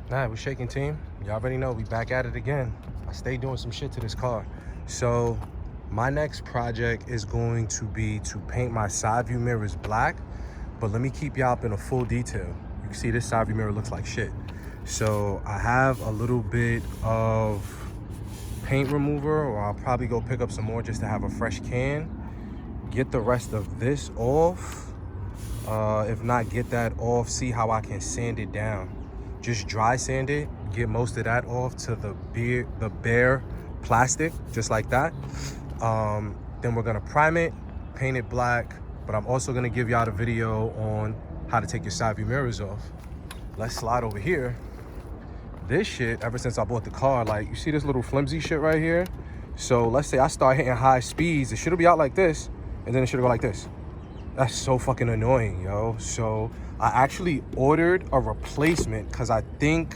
Nah, we're shaking, team. Y'all already know we back at it again. I stay doing some shit to this car. So my next project is going to be to paint my side view mirrors black, but let me keep y'all up in a full detail. You can see this side view mirror looks like shit. So I have a little bit of paint remover, or I'll probably go pick up some more just to have a fresh can. Get the rest of this off. If not, get that off, see how I can sand it down. Just dry sand it, get most of that off to the bare plastic, just like that. Then we're gonna prime it, paint it black, but I'm also gonna give y'all the video on how to take your side view mirrors off. Let's slide over here. This shit, ever since I bought the car, like, you see this little flimsy shit right here? So let's say I start hitting high speeds, it should be out like this, and then it should go like this. That's so fucking annoying, yo. So I actually ordered a replacement because I think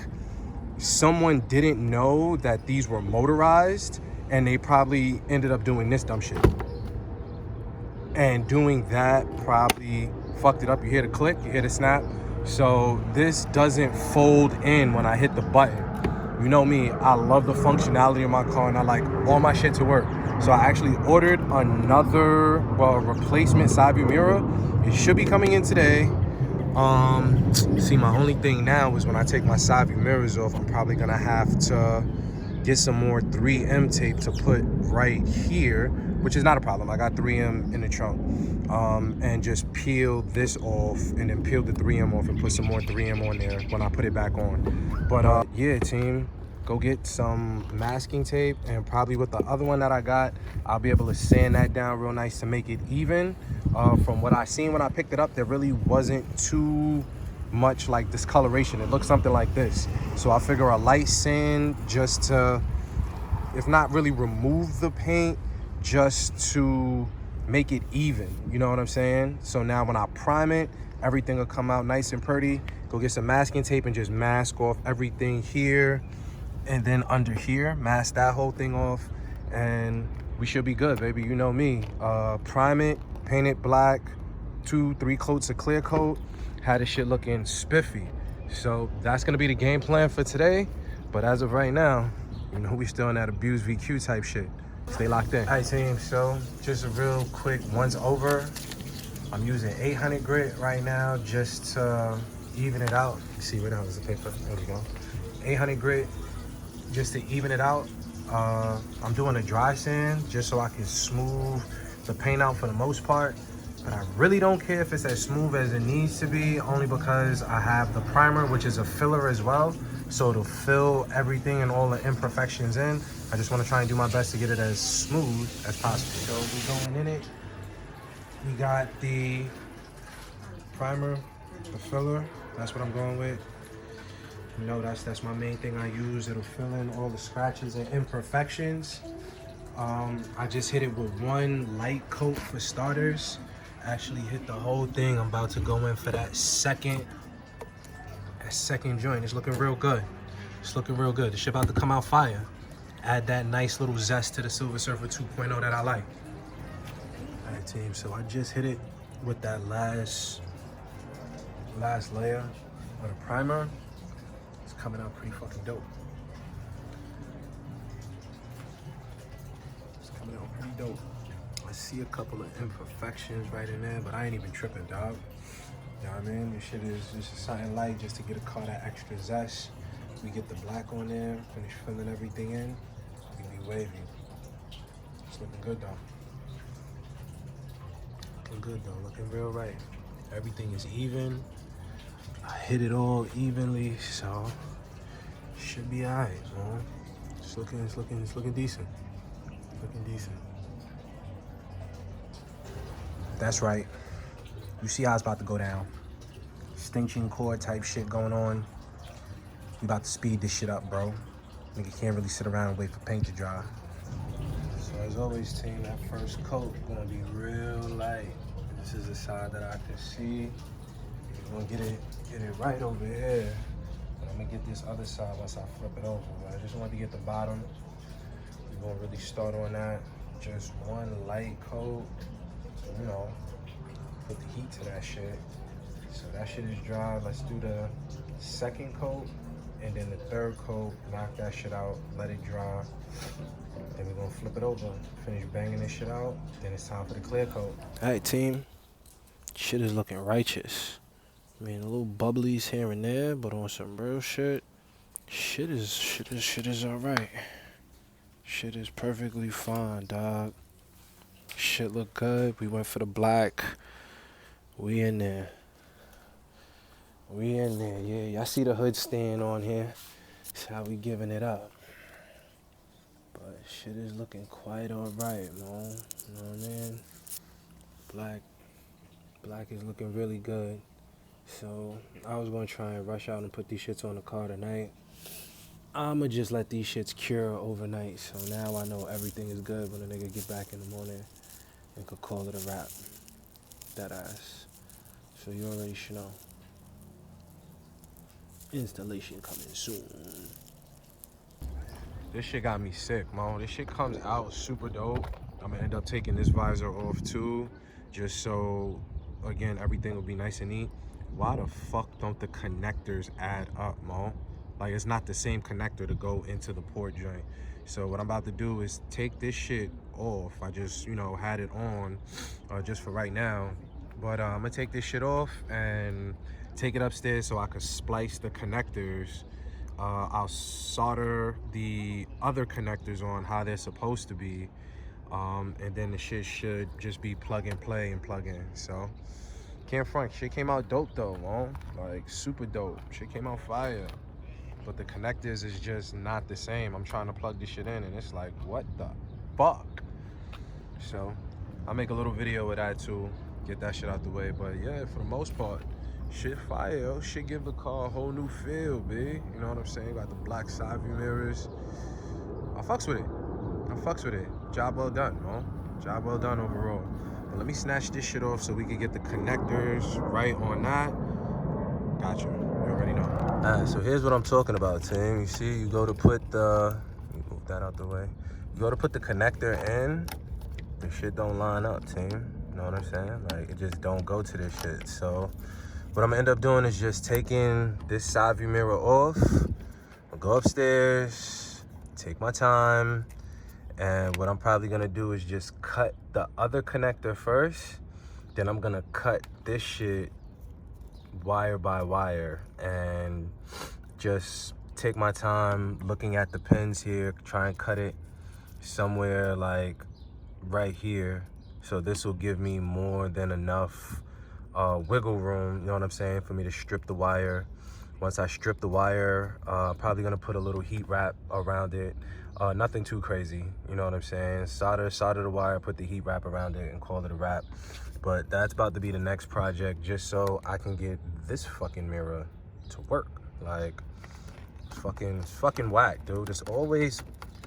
someone didn't know that these were motorized, and they probably ended up doing this dumb shit. And doing that probably fucked it up. You hear the click, you hear the snap. So this doesn't fold in when I hit the button. You know me, I love the functionality of my car and I like all my shit to work. So I actually ordered another, replacement side view mirror. It should be coming in today. See, my only thing now is when I take my side view mirrors off, I'm probably gonna have to get some more 3M tape to put right here, which is not a problem. I got 3M in the trunk. And just peel this off and then peel the 3M off and put some more 3M on there when I put it back on. But yeah, team, go get some masking tape, and probably with the other one that I got, I'll be able to sand that down real nice to make it even. From what I seen when I picked it up, there really wasn't too much like discoloration. It looks something like this. So I figure a light sand just to, if not really remove the paint, just to make it even, you know what I'm saying? So now when I prime it, everything will come out nice and pretty. Go get some masking tape and just mask off everything here, and then under here, mask that whole thing off, and we should be good, baby. You know me. Prime it, paint it black, 2-3 coats of clear coat, had this shit looking spiffy. So that's gonna be the game plan for today. But as of right now, you know, we still in that abuse VQ type shit. Stay locked in. All right, team, so just a real quick once over. I'm using 800 grit right now just to even it out. See, where the hell is the paper? There we go. 800 grit just to even it out. I'm doing a dry sand just so I can smooth the paint out for the most part. But I really don't care if it's as smooth as it needs to be, only because I have the primer, which is a filler as well. So it'll fill everything and all the imperfections in. I just want to try and do my best to get it as smooth as possible. So we're going in it. We got the primer, the filler. That's what I'm going with. You know, that's my main thing I use. It'll fill in all the scratches and imperfections. I just hit it with one light coat for starters. Actually hit the whole thing. I'm about to go in for that second joint. It's looking real good. It's looking real good. The shit about to come out fire. Add that nice little zest to the Silver Surfer 2.0 that I like. All right, team, so I just hit it with that last layer of the primer. It's coming out pretty fucking dope. It's coming out pretty dope. I see a couple of imperfections right in there, but I ain't even tripping, dog. You know what I mean? This shit is just something light just to get a car that extra zest. We get the black on there, finish filling everything in. We be wavy. It's looking good though. Looking good though, looking real right. Everything is even. I hit it all evenly, so should be alright, man. It's looking decent. Looking decent. That's right. You see how it's about to go down. Extension cord type shit going on. We about to speed this shit up, bro. Nigga can't really sit around and wait for paint to dry. So as always, team, that first coat gonna be real light. This is the side that I can see. We're gonna get it right over here. And I'm gonna get this other side once I flip it over. But I just wanted to get the bottom. We're gonna really start on that. Just one light coat. You know, put the heat to that shit. So that shit is dry. Let's do the second coat and then the third coat, knock that shit out, let it dry. Then we're gonna flip it over, finish banging this shit out. Then it's time for the clear coat. All right, team. Shit is looking righteous. I mean, a little bubblies here and there, but on some real shit, shit is all right. Shit is perfectly fine, dog. Shit look good. We went for the black. We in there. We in there, yeah. Y'all see the hood stand on here. That's how we giving it up. But shit is looking quite alright, man. You know what I mean? Black is looking really good. So I was gonna try and rush out and put these shits on the car tonight. I'ma just let these shits cure overnight. So now I know everything is good when a nigga get back in the morning and could call it a wrap. That ass. So you already should know. Installation coming soon. This shit got me sick, man. This shit comes out super dope. I'm gonna end up taking this visor off too, just so, again, everything will be nice and neat. Why the fuck don't the connectors add up, Mo? Like, it's not the same connector to go into the port joint. So what I'm about to do is take this shit off. I just, you know, had it on just for right now. But I'm gonna take this shit off and take it upstairs so I could splice the connectors. I'll solder the other connectors on how they're supposed to be. And then the shit should just be plug and play and plug in. So can't front, shit came out dope though, man. Like super dope. Shit came out fire. But the connectors is just not the same. I'm trying to plug this shit in and it's like, what the fuck? So I'll make a little video of that too. Get that shit out the way. But yeah, for the most part, shit fire, yo. Shit give the car a whole new feel, B. You know what I'm saying? Got the black side view mirrors. I fucks with it. I fucks with it. Job well done, man. Job well done overall. But let me snatch this shit off so we can get the connectors right on that. Gotcha. You already know. Alright, so here's what I'm talking about, team. You see, you go to put the... Let me move that out the way. You go to put the connector in, the shit don't line up, team. You know what I'm saying? Like, it just don't go to this shit. So what I'm gonna end up doing is just taking this side view mirror off. I'll go upstairs, take my time, and what I'm probably gonna do is just cut the other connector first. Then I'm gonna cut this shit wire by wire and just take my time looking at the pins here, try and cut it somewhere like right here. So this will give me more than enough wiggle room, you know what I'm saying, for me to strip the wire. Once I strip the wire, probably gonna put a little heat wrap around it. Nothing too crazy, you know what I'm saying? Solder the wire, put the heat wrap around it and call it a wrap. But that's about to be the next project, just so I can get this fucking mirror to work. Like, it's fucking whack, dude. There's always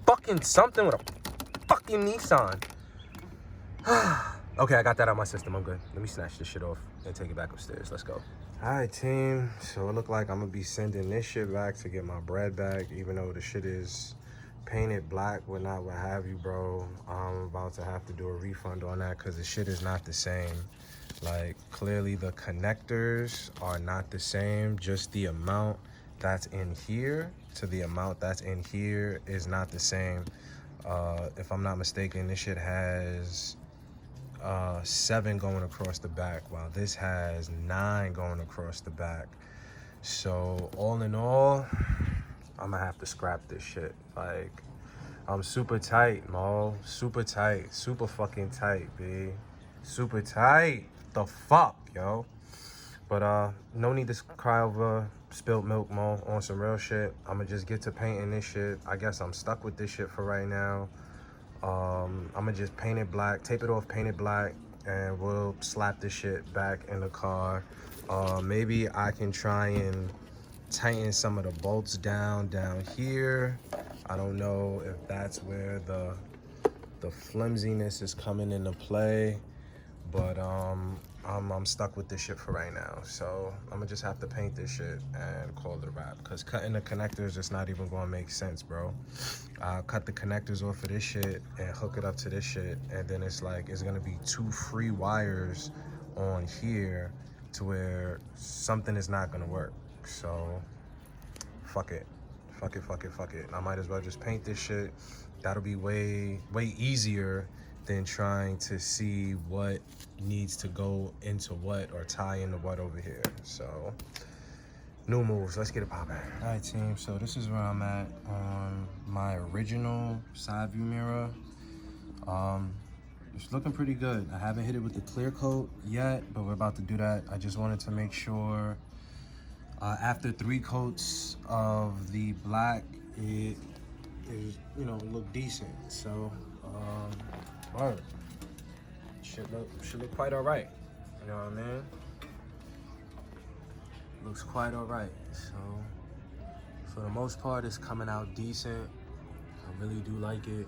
fucking something with a fucking Nissan. Okay, I got that out of my system. I'm good. Let me snatch this shit off and take it back upstairs. Let's go. All right, team. So it look like I'm gonna be sending this shit back to get my bread back, even though the shit is painted black, whatnot, what have you, bro. I'm about to have to do a refund on that because the shit is not the same. Like, clearly the connectors are not the same. Just the amount that's in here to the amount that's in here is not the same. If I'm not mistaken, this shit has 7 going across the back, while this has 9 going across the back. So all in all, I'm gonna have to scrap this shit. Like, I'm super tight, Mo. Super tight. Super fucking tight, B. Super tight. The fuck, yo. But no need to cry over spilled milk, Mo. On some real shit, I'm gonna just get to painting this shit. I guess I'm stuck with this shit for right now. I'm gonna just paint it black, tape it off, paint it black, and we'll slap this shit back in the car. Maybe I can try and tighten some of the bolts down here. I don't know if that's where the flimsiness is coming into play, but I'm stuck with this shit for right now. So I'm gonna just have to paint this shit and call it a wrap, because cutting the connectors is not even gonna make sense, bro. I'll cut the connectors off of this shit and hook it up to this shit, and then it's like it's gonna be 2 free wires on here to where something is not gonna work. So fuck it. Fuck it. I might as well just paint this shit. That'll be way easier than trying to see what needs to go into what or tie into what over here. So, new moves, let's get it popping. All right, team, so this is where I'm at on my original side view mirror. It's looking pretty good. I haven't hit it with the clear coat yet, but we're about to do that. I just wanted to make sure after 3 coats of the black, it is, you know, look decent. So, word. Should look quite all right. You know what I mean? Looks quite all right. So, for the most part, it's coming out decent. I really do like it.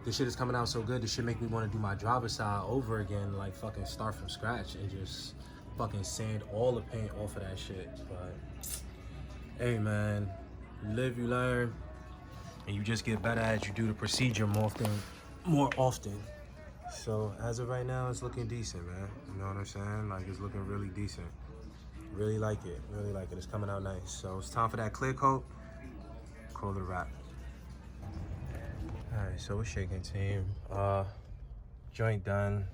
This shit is coming out so good, this shit make me want to do my driver's side over again, like fucking start from scratch and just fucking sand all the paint off of that shit. But hey man, you live, you learn, and you just get better as you do the procedure more often. So as of right now, it's looking decent, man. You know what I'm saying? Like, it's looking really decent. Really like it, really like it. It's coming out nice. So it's time for that clear coat. Call it a wrap. All right, so we're shaking, team. Joint done.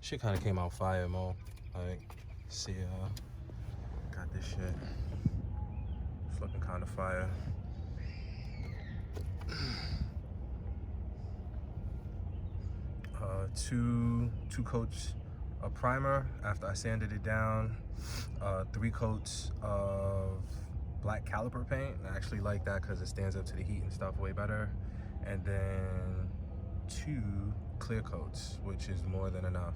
Shit kind of came out fire, Mo. Like, see, got this shit. It's looking kind of fire. Two coats of primer after I sanded it down. 3 coats of black caliper paint. I actually like that because it stands up to the heat and stuff way better. And then 2 clear coats, which is more than enough.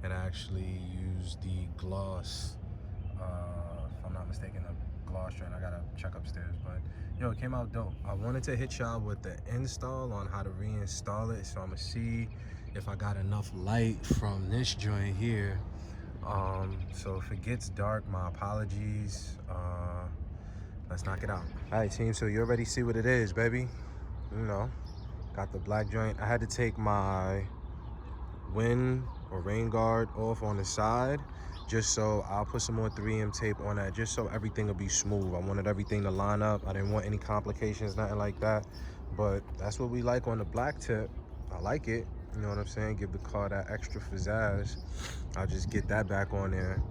And I actually used the gloss, if I'm not mistaken, the gloss strand. I gotta check upstairs, but yo, it came out dope. I wanted to hit y'all with the install on how to reinstall it, so I'm gonna see if I got enough light from this joint here. So if it gets dark, my apologies. Let's knock it out. All right, team, so you already see what it is, baby. You know, got the black joint. I had to take my wind or rain guard off on the side, just so I'll put some more 3M tape on that, just so everything will be smooth. I wanted everything to line up. I didn't want any complications, nothing like that. But that's what we like on the black tip. I like it. You know what I'm saying? Give the car that extra pizzazz. I'll just get that back on there.